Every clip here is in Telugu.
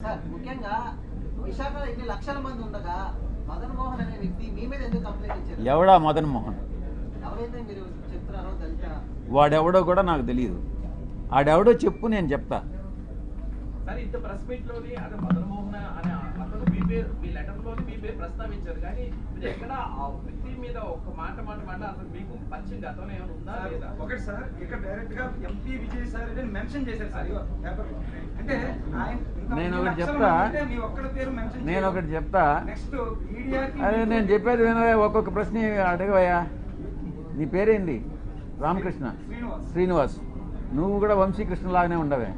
సార్ ముఖ్యంగా విశాఖలో ఇన్ని లక్షల మంది ఉండగా మదన్ మోహన్ అనే వ్యక్తి మీ మీద ఎందుకు కంప్లైంట్ ఇచ్చారు? ఎవడా మదన్ మోహన్? ఎవరైతే మీరు చెప్తున్నారో దళిత వాడెవడో కూడా నాకు తెలియదు. ఆడెవడో చెప్పు, నేను చెప్తా. సార్ ఇంత ప్రెస్ మీట్ లోని అదే మదన్ మోహన్ అనే అతను మీ పేరు మీ లెటర్ లోని మీ పేరు ప్రస్తావించారు, కానీ మీరు ఎక్కడ ఆ వ్యక్తి మీద ఒక మాట అసలు మీకు పరిచయం గతంలో ఏమైనా ఉందా లేదా? ఒకటి సార్, ఇక్కడ డైరెక్ట్ గా ఎంపీ విజయ్ సార్ అని మెన్షన్ చేశారు సార్ పేపర్ లో. అంటే నేను ఒకటి చెప్తా, నెక్స్ట్ మీడియాకి అదే నేను చెప్పేది వినవే. ఒక్కొక్క ప్రశ్న అడగవయ్యా. నీ పేరేంది? రామకృష్ణ శ్రీనివాస్. నువ్వు కూడా వంశీకృష్ణ లాగానే ఉండవే.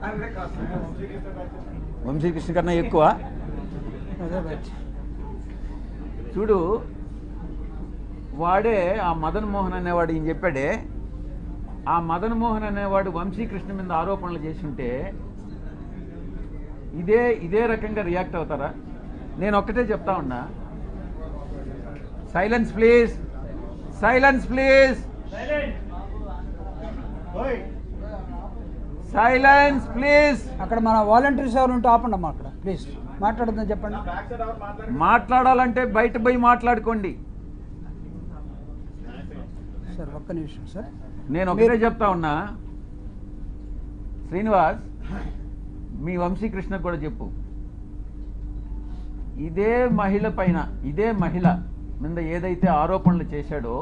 వంశీకృష్ణ కన్నా ఎక్కువ. చూడు, వాడే ఆ మదన్ మోహన్ అనేవాడు ఈయన చెప్పాడే. ఆ మదన్ మోహన్ అనేవాడు వంశీకృష్ణ మీద ఆరోపణలు చేసి ఉంటే ఇదే రకంగా రియాక్ట్ అవుతారా? నేను ఒక్కటే చెప్తా ఉన్నా, silence please, silence please, silence please. అక్కడ మన వాలంటీర్స్ ఎవరు ఉంటే ఆపండి అక్కడ ప్లీజ్. మాట్లాడుతుందని చెప్పండి. మాట్లాడాలంటే బయట పోయి మాట్లాడుకోండి సార్. ఒక్క నిమిషం సార్, నేను ఒకటే చెప్తా ఉన్నా, శ్రీనివాస్ మీ వంశీకృష్ణ కూడా చెప్పు, ఇదే మహిళ మీద ఏదైతే ఆరోపణలు చేశాడో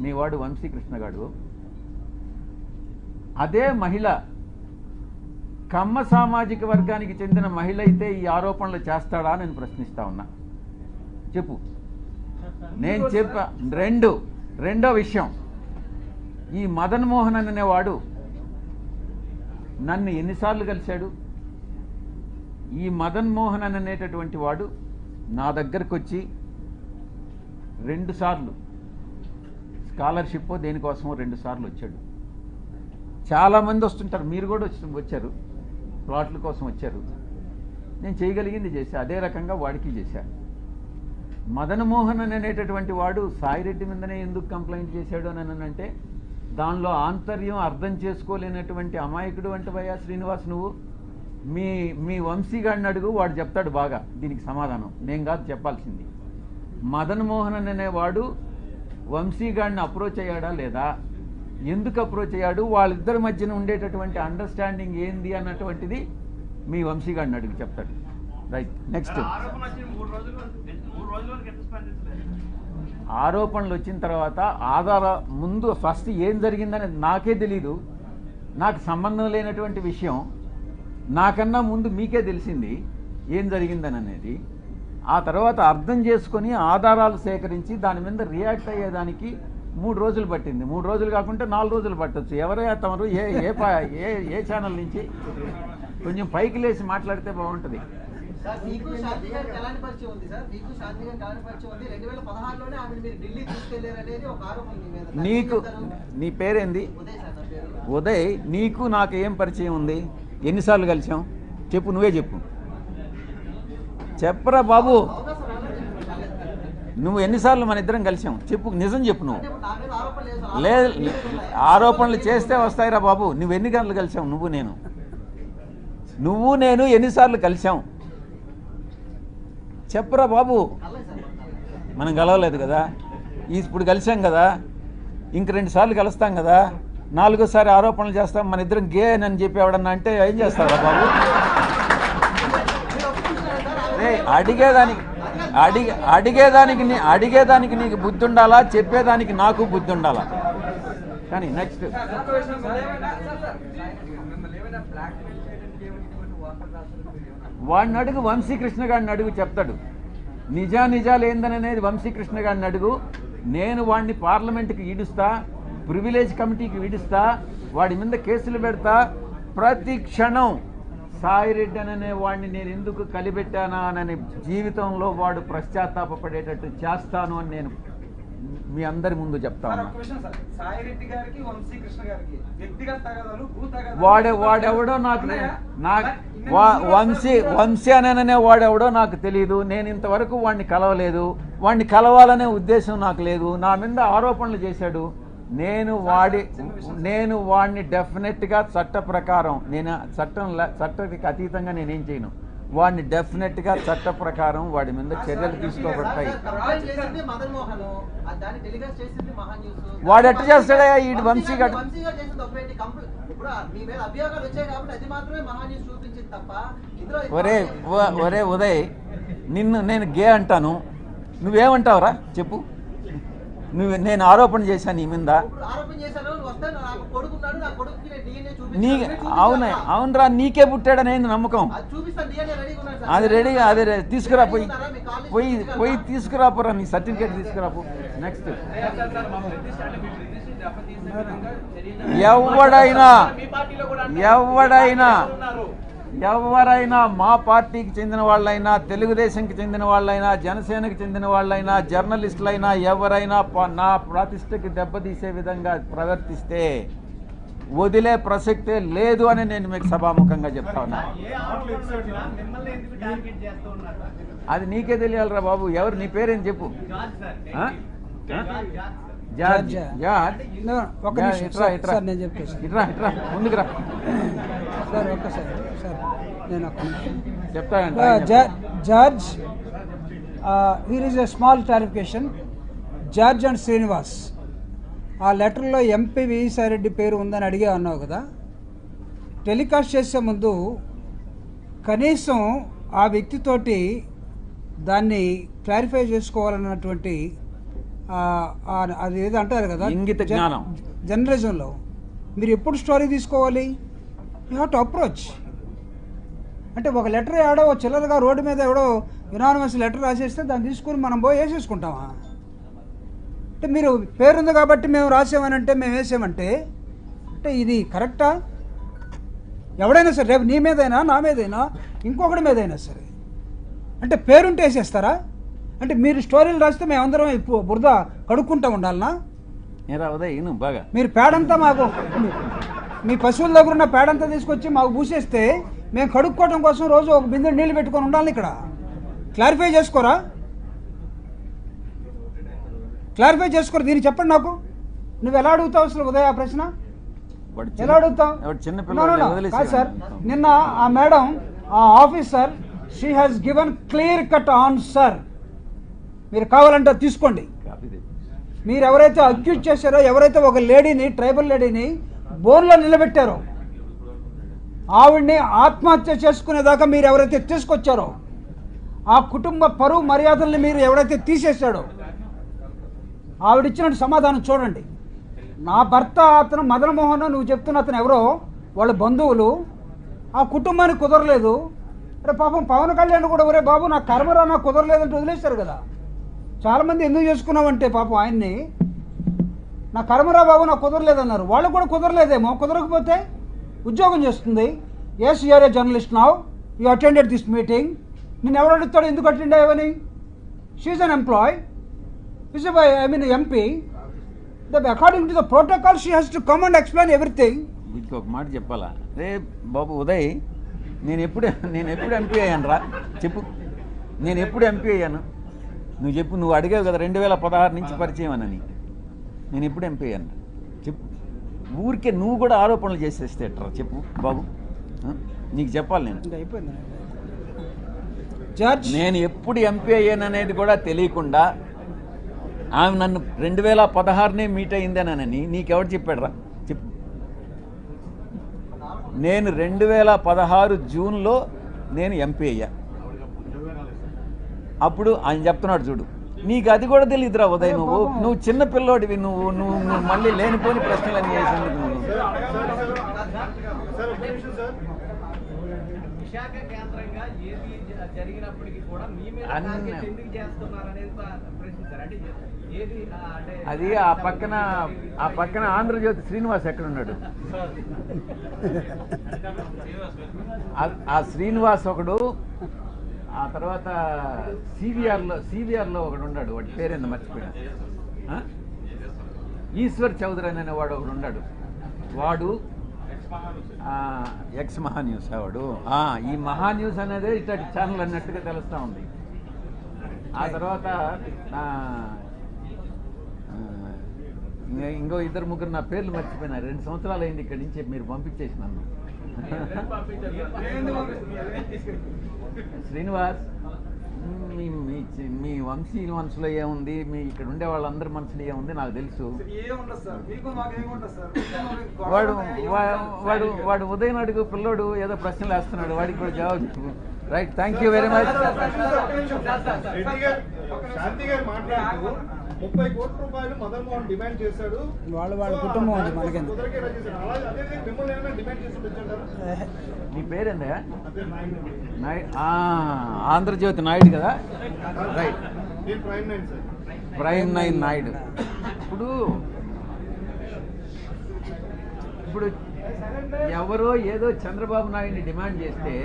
మీ వాడు వంశీకృష్ణ గారు, అదే మహిళ కమ్మ సామాజిక వర్గానికి చెందిన మహిళ అయితే ఈ ఆరోపణలు చేస్తాడా నేను ప్రశ్నిస్తా ఉన్నా. చెప్పు. నేను చెప్పా. రెండో విషయం, ఈ మదన్ మోహన్ అనేవాడు నన్ను ఎన్నిసార్లు కలిశాడు? ఈ మదన్ మోహన్ అనేటటువంటి వాడు నా దగ్గరకు వచ్చి 2 సార్లు స్కాలర్షిప్ దేనికోసమో 2 సార్లు వచ్చాడు. చాలామంది వస్తుంటారు, మీరు కూడా వచ్చారు, ప్లాట్ల కోసం వచ్చారు. నేను చేయగలిగింది చేశా, అదే రకంగా వాడికి చేశా. మదన్ మోహన్ అనేటటువంటి వాడు సాయిరెడ్డి మీదనే ఎందుకు కంప్లైంట్ చేశాడు అని అంటే దానిలో ఆంతర్యం అర్థం చేసుకోలేనటువంటి అమాయకుడు అంటవయ్యా శ్రీనివాస్ నువ్వు. మీ వంశీగాడిని అడుగు, వాడు చెప్తాడు బాగా దీనికి సమాధానం, నేను కాదు చెప్పాల్సింది. మదన్ మోహన్ అనేవాడు వంశీగాడిని అప్రోచ్ అయ్యాడా లేదా, ఎందుకు అప్రోచ్ అయ్యాడు, వాళ్ళిద్దరి మధ్యన ఉండేటటువంటి అండర్స్టాండింగ్ ఏంది అన్నటువంటిది మీ వంశీగాడిని అడుగు, చెప్తాడు. రైట్. నెక్స్ట్, ఆరోపణలు వచ్చిన తర్వాత ముందు ఫస్ట్ ఏం జరిగిందని నాకే తెలీదు, నాకు సంబంధం లేనటువంటి విషయం. నాకన్నా ముందు మీకే తెలిసింది ఏం జరిగిందని అనేది. ఆ తర్వాత అర్థం చేసుకొని ఆధారాలు సేకరించి దాని మీద రియాక్ట్ అయ్యేదానికి 3 రోజులు పట్టింది. 3 రోజులు కాకుంటే 4 రోజులు పట్టచ్చు. ఎవరైనా తమరు ఏ ఛానల్ నుంచి కొంచెం పైకి లేచి మాట్లాడితే బాగుంటుంది. సార్ మీకు శాంతి గారికి ఎలాంటి పరిచయం ఉంది? సార్ మీకు శాంతి గారికి ఎలాంటి పరిచయం ఉంది? 2016లోనే ఆమె మీరు ఢిల్లీ తీసుకెళ్లారు అనేది ఒక ఆరోపణ మీ మీద. నీకు నీ పేరేంది? ఉదయ్ సార్ నా పేరు. ఉదయ్, నీకు నాకు ఏం పరిచయం ఉంది? ఎన్నిసార్లు కలిసాం చెప్పు, నువ్వే చెప్పు. చెప్పరా బాబు, అవునా సార్? అలాగే నువ్వు ఎన్నిసార్లు మన ఇద్దరం కలిసాం చెప్పు, నిజం చెప్పు. నువ్వు అంటే నా మీద ఆరోపణ లేదు సార్. లేదు, ఆరోపణలు చేస్తే వస్తాయిరా బాబు. నువ్వు ఎన్ని గంటలు కలిసాం? నువ్వు నేను ఎన్నిసార్లు కలిసాం చెప్పరా బాబు. అలాగే సార్. మనం కలవలేదు కదా, ఇప్పుడు కలిసాం కదా, ఇంక 2 సార్లు కలుస్తాం కదా, 4వసారి ఆరోపణలు చేస్తాం. మన ఇద్దరం గే అని చెప్పి ఎవడన్నా అంటే ఏం చేస్తారా బాబు? అడిగేదానికి నీకు బుద్ధి ఉండాలా, చెప్పేదానికి నాకు బుద్ధి ఉండాలా. కానీ నెక్స్ట్, వాడిని అడుగు, వంశీకృష్ణ గారిని అడుగు, చెప్తాడు. నిజాలు ఏందనేది వంశీకృష్ణ గారిని అడుగు. నేను వాడిని పార్లమెంట్కి ఈడుస్తా, ప్రివిలేజ్ కమిటీకి ఈడుస్తా, వాడి మీద కేసులు పెడతా. ప్రతి క్షణం సాయిరెడ్డి అనే వాడిని నేను ఎందుకు కలిపెట్టానా అని జీవితంలో వాడు పశ్చాత్తాపపడేటట్టు చేస్తాను అని నేను మీ అందరి ముందు చెప్తా ఉన్నా. వాడెవడో వంశీ అనే వాడెవడో నాకు తెలియదు. నేను ఇంతవరకు వాడిని కలవలేదు. వాడిని కలవాలనే ఉద్దేశం నాకు లేదు. నా మీద ఆరోపణలు చేశాడు. నేను వాడిని డెఫినెట్గా చట్ట ప్రకారం, నేను చట్టానికి అతీతంగా నేనేం చేయను. వాడిని డెఫినెట్గా చట్ట ప్రకారం వాడి మీద చర్యలు తీసుకోబడతాయి. కంప్లైంట్ చేసింది మదన్ మోహన్, దాన్ని టెలికాస్ట్ చేసింది మహా న్యూస్. వాడు ఎట్ట చేస్తాడా ఈ వంశీ గారు? వంశీగా చేసింది తప్పేంటి? ఇప్పుడు మీ మీద అభియోగాలు వచ్చాయి కాబట్టి అది మాత్రమే మహా న్యూస్ చూపించింది తప్ప ఇందులో ఒరే ఉదయ్, నిన్ను నేను గే అంటాను, నువ్వేమంటావురా చెప్పు? నేను ఆరోపణ చేశాను నీ మీద. ఆరోపణ చేశాను, వస్తే నాకు కొడుకున్నాడు, నా కొడుకుకి నేను DNA నీ చూపిస్తాను. అవునరా, నీకే పుట్టాడని నమ్మకం. అది చూపిస్తాను, DNA రెడీగా ఉన్నాడు సార్. అది రెడీగా అదే తీసుకురా, పోయి తీసుకురాపోరా, నీ సర్టిఫికేట్ తీసుకురాపో. నెక్స్ట్ ఎవరైనా మా పార్టీకి చెందిన వాళ్ళైనా, తెలుగుదేశంకి చెందిన వాళ్ళైనా, జనసేనకి చెందిన వాళ్ళైనా, జర్నలిస్టులైనా ఎవరైనా నా ప్రతిష్టకి దెబ్బతీసే విధంగా ప్రవర్తిస్తే వదిలే ప్రసక్తే లేదు అని నేను మీకు సభాముఖంగా చెప్తా ఉన్నా. అది నీకే తెలియాలరా బాబు. ఎవరు నీ పేరేం చెప్పు? జార్జ్. ఇట్రా ముందుకు రా. సార్ ఒక్కసారి సార్ నేను చెప్తానంట. George, here is a small clarification. George and Srinivas, ఆ లెటర్లో ఎంపీ విజయసాయిరెడ్డి పేరు ఉందని అడిగే అన్నావు కదా. టెలికాస్ట్ చేసే ముందు కనీసం ఆ వ్యక్తితోటి దాన్ని క్లారిఫై చేసుకోవాలన్నటువంటి అది ఏదో అంటారు కదా, ఇంగిత జ్ఞానం. జర్నలిజంలో మీరు ఎప్పుడు స్టోరీ తీసుకోవాలి? You have to approach. అంటే ఒక లెటర్ ఎవడో చిల్లరగా రోడ్డు మీద ఎవడో యునానిమస్ లెటర్ రాసేస్తే దాన్ని తీసుకుని మనం పోయి వేసేసుకుంటామా? అంటే మీరు పేరుంది కాబట్టి మేము రాసామనంటే, మేము వేసామంటే అంటే ఇది కరెక్టా? ఎవడైనా సరే, రేపు నీ మీదైనా, నా మీదైనా, ఇంకొకటి మీదైనా సరే, అంటే పేరుంటే వేసేస్తారా? అంటే మీరు స్టోరీలు రాస్తే మేమందరం బురద కడుక్కుంటా ఉండాలనా? బాగా మీరు పేడంతా మాకు, మీ పశువుల దగ్గర ఉన్న పేడంతా తీసుకొచ్చి మాకు పూసేస్తే మేము కడుక్కోవడం కోసం రోజు ఒక బిందె నీళ్ళు పెట్టుకొని ఉండాలి ఇక్కడ. క్లారిఫై చేసుకోరా? క్లారిఫై చేసుకోరు. దీన్ని చెప్పండి నాకు. నువ్వు ఎలా అడుగుతావు అసలు ఉదయ ఆ ప్రశ్న? ఎలా అడుగుతావు? కాదు సార్, నిన్న ఆ మేడం, ఆ officer, she has given clear cut answer. మీరు కావాలంటే తీసుకోండి. మీరు ఎవరైతే అక్యూజ్ చేశారో, ఎవరైతే ఒక లేడీని, ట్రైబల్ లేడీని బోన్లో నిలబెట్టారో, ఆవిడ్ని ఆత్మహత్య చేసుకునేదాకా మీరు ఎవరైతే తీసుకొచ్చారో, ఆ కుటుంబ పరువు మర్యాదల్ని మీరు ఎవరైతే తీసేశాడో, ఆవిడిచ్చిన సమాధానం చూడండి. నా భర్త అతను మదన్ మోహన్, నువ్వు చెప్తున్న అతను ఎవరో వాళ్ళ బంధువులు, ఆ కుటుంబానికి కుదరలేదు. అరే పాపం పవన్ కళ్యాణ్ కూడా, ఒరే బాబు నా కర్మరా, నాకు కుదరలేదంటే వదిలేశారు కదా. చాలామంది ఎందుకు చేసుకున్నామంటే పాపం ఆయన్ని, నా కర్మరా బాబు నాకు కుదరలేదన్నారు. వాళ్ళు కూడా కుదరలేదేమో. కుదరకపోతే ఉద్యోగం చేస్తుంది. Yes you're a journalist now, you attended this meeting. నేను ఎవరు అడుగుతాడు ఎందుకు అటెండ్ అయ్యావని? She's an employee, MP. According to the protocol, she has to come and explain everything. వీటికి ఒక మాట చెప్పాలా? రే బాబు ఉదయ్, నేను ఎప్పుడు ఎంపీ అయ్యాను రా చెప్పు. నేను ఎప్పుడు ఎంపీ అయ్యాను? నువ్వు చెప్పు. నువ్వు అడిగావు కదా 2016 నుంచి పరిచయం అని. నేను ఎప్పుడు ఎంపీ అయ్యాను చెప్పు. ఊరికే నువ్వు కూడా ఆరోపణలు చేసేస్తే ఎట్రా చెప్పు బాబు. నీకు చెప్పాలి నేను ఎప్పుడు ఎంపీ అయ్యాను అనేది కూడా తెలియకుండా ఆమె నన్ను 2016 మీట్ అయిందేనని నీకెవరు చెప్పాడు రా చెప్పు. నేను 2016 జూన్లో నేను ఎంపీ అయ్యా. అప్పుడు ఆయన చెప్తున్నాడు చూడు, నీకు అది కూడా తెలియదురా ఉదయ్. నువ్వు చిన్న పిల్లోడివి. నువ్వు మళ్ళీ లేనిపోని ప్రశ్నలు చేసేందుకు నువ్వు. విశాఖ కేంద్రంగా ఏది జరిగినప్పటికీ కూడా మీ మీద టార్గెట్ ఎందుకు చేస్తున్నారు అనేది ప్రశ్నించారు. అంటే ఏది అది ఆ పక్కన ఆంధ్రజ్యోతి శ్రీనివాస్ ఎక్కడున్నాడు? ఆ శ్రీనివాస్ ఒకడు, ఆ తర్వాత సివిఆర్లో ఒకడు ఉన్నాడు. వాడి పేరేందో మర్చిపోయాడు. ఈశ్వర్ చౌదరి అనేవాడు ఒకడు ఉన్నాడు. వాడు ఎక్స్ మహాన్యూస్. వాడు ఈ మహాన్యూస్ అనేది ఇట్లాంటి ఛానల్ అన్నట్టుగా తెలుస్తూ ఉంది. ఆ తర్వాత ఇంకో 2-3 నా పేర్లు మర్చిపోయినా. 2 సంవత్సరాలు అయింది ఇక్కడి నుంచి మీరు పంపించేసి నన్ను. శ్రీనివాస్, మీ వంశీ మనసులో ఏముంది, మీ ఇక్కడ ఉండే వాళ్ళందరి మనసులో ఏముంది నాకు తెలుసు. ఏముండదు సార్, మీకు మాకేముండదు సార్. వాడు ఉదయం అడుగు పిల్లోడు ఏదో ప్రశ్నలు వేస్తున్నాడు, వాడికి కూడా జవాబు చెప్పు. Right, thank you very much. Shanti garu మాట్లాడుతూ 30 కోట్ల రూపాయలు మదన్ మోహన్ డిమాండ్ చేశాడు. వాళ్ళ కుటుంబం ఉంది మనకెందుకు. కుదరకే రచించారు. అదే మిమ్మల్ని ఏమైనా డిమాండ్ చేసి వచ్చారు? నీ పేరేందా? అదే నాయుడు. ఆంధ్రజ్యోతి నాయుడు కదా. రైట్, నేను prime nine sir. Prime nine Naidu. ఇప్పుడు ఎవరో ఏదో చంద్రబాబు నాయుడిని డిమాండ్ చేస్తే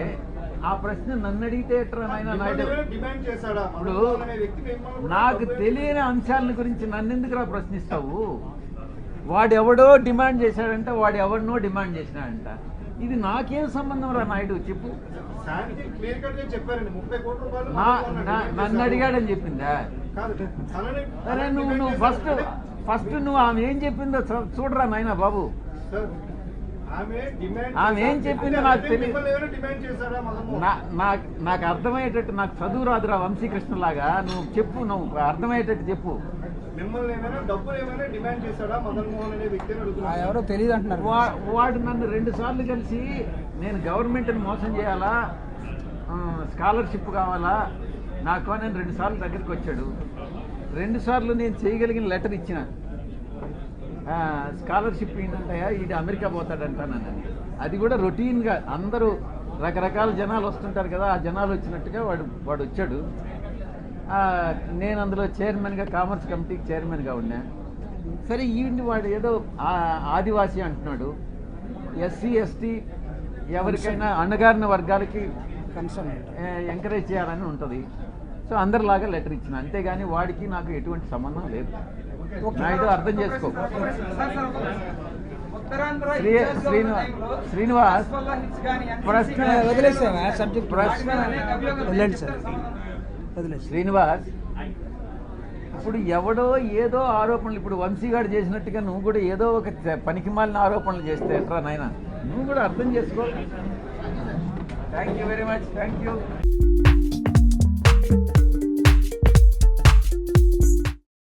ఆ ప్రశ్న నన్ను అడిగితే ఎట్రా నాయన నాయుడు? డిమాండ్ చేశాడా? ఇప్పుడు అనే వ్యక్తి మిమ్మల్ని నాకు తెలియని అంశాల గురించి నన్ను ఎందుకురా ప్రశ్నిస్తావు? వాడెవడో డిమాండ్ చేశాడంట, వాడు ఎవరినో డిమాండ్ చేసినాడంట. ఇది నాకేం సంబంధం రా నాయుడు చెప్పు. శాంతి క్లియర్ కట్ గా చెప్పారండి. 30 కోట్ల రూపాయలు నన్ను అడిగాడని చెప్పిందా? కాదు, తనని సరే, నువ్వు ఫస్ట్ నువ్వు ఆమె ఏం చెప్పిందో చూడరా నాయన బాబు. సార్, ఆమె ఏం చెప్పిందో నాకు తెలియదు. డిమాండ్ చేశాడా మదన్ మోహన్? నాకు అర్థమయ్యేటట్టు, నాకు చదువు రాదురా వంశీకృష్ణలాగా. నువ్వు చెప్పు, నువ్వు అర్థమయ్యేటట్టు చెప్పు. మిమ్మల్ని ఏమైనా డబ్బులు ఏమైనా డిమాండ్ చేశాడా మదన్ మోహన్ అనే వ్యక్తిని అడుగుతున్నారు. ఎవరో తెలియదు అంటున్నారు. వాడు నన్ను 2 సార్లు కలిసి నేను గవర్నమెంట్ని మోసం చేయాలా, స్కాలర్షిప్ కావాలా నాకు అని 2 సార్లు దగ్గరికి వచ్చాడు. 2 సార్లు నేను చేయగలిగిన లెటర్ ఇచ్చిన. స్కాలర్షిప్ ఏంటంటాయా, ఇది అమెరికా పోతాడంటానని. అది కూడా రొటీన్గా అందరూ రకరకాల జనాలు వస్తుంటారు కదా, ఆ జనాలు వచ్చినట్టుగా వాడు వచ్చాడు. నేను అందులో చైర్మన్గా, కామర్స్ కమిటీకి చైర్మన్గా ఉన్నా. సరే, ఈవిని వాడు ఏదో ఆదివాసీ అంటున్నాడు. ఎస్సీ ఎస్టీ ఎవరికైనా అణగారిన వర్గాలకి కన్సర్న్ ఎంకరేజ్ చేయాలని ఉంటుంది. సో అందరిలాగా లెటర్ ఇచ్చిన, అంతేగాని వాడికి నాకు ఎటువంటి సంబంధం లేదు. నాయుడు అర్థం చేసుకో. శ్రీనివాస్, ప్రశ్న వదిలేసావా సబ్జెక్ట్? వదిలేండి సార్, వదిలేదు. శ్రీనివాస్, ఇప్పుడు ఎవడో ఏదో ఆరోపణలు, ఇప్పుడు వంశీగాడు చేసినట్టుగా నువ్వు కూడా ఏదో ఒక పనికిమాలిన ఆరోపణలు చేస్తే ఎట్రా నాయన? నువ్వు కూడా అర్థం చేసుకో. Thank you very much. Thank you.